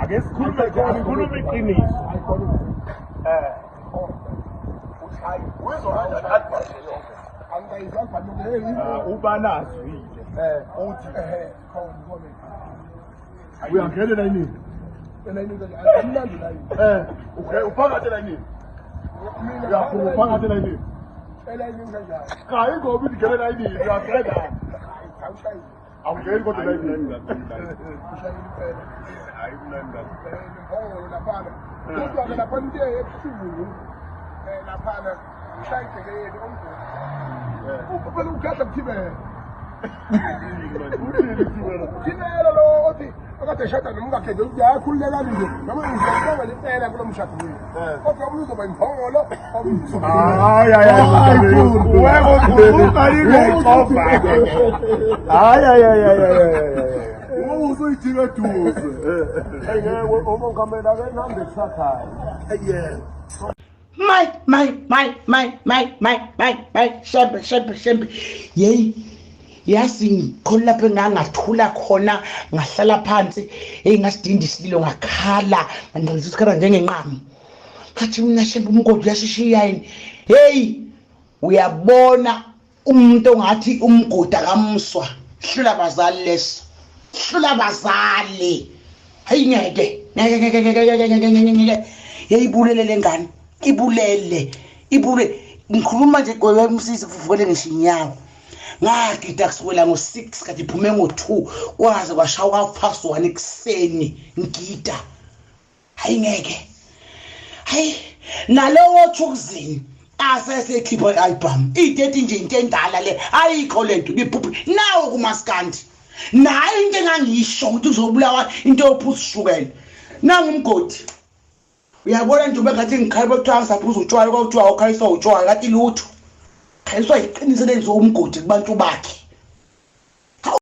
ake sikhulume khona inkulumo iqiniso ubanazwile uthi uyangelela yini uphakathi la yini uyaphuma uphakathi la yini cha ingoba ingene la yini uyaqeda awungeni kodwa la yini hayi mnanda lapha kodwa ke lapha into ebuhlungu lapha ushayekele onke phela ukhatha kuthibe Kinelo lo othi akade shada nomkakhe nje uyakhululeka nje noma ngizobonga lempela kulo mshado wethu kodwa umuntu uzoba imphongolo hayi weko uqalile icofa hayi uzoyithika duze ngeke umongamela ke nambe kusakhaya Shembe. Yey. Yazi ngikho lapho engangathula khona ngahlala phansi ngasidinda isililo ngakhala ngandonza isikhala njengenqamo ngathi mina Shembe umgodi uyashishiya yini hey uyabona umuntu ongathi umgodi akamswa hlula bazali leso hlula bazali hayi ngeke yayibulele lengane ibulele ngikhuluma nje qobe umsisi kuvukele ngishinyawo ngagida kusukela ngo6 kade iphume ngo2 kwaze kwashawa past 1 ekseni ngida hayi ngeke hayi nalowo thukuzini asesekhipha ialbum i30 nje into endala le ayikho lento iphuphi nawo kumaskandi nayo into engangisho ukuthi uzobulawa into yophusishukela nangumgodi uyabona nje ngathi ngikhalebe kuthiwa ngisaphuza utshwala kwakuthiwa awukhaliswa utshwala kathi lutho khaliswa iqiniso lenziwa umgodi kubantu bakhe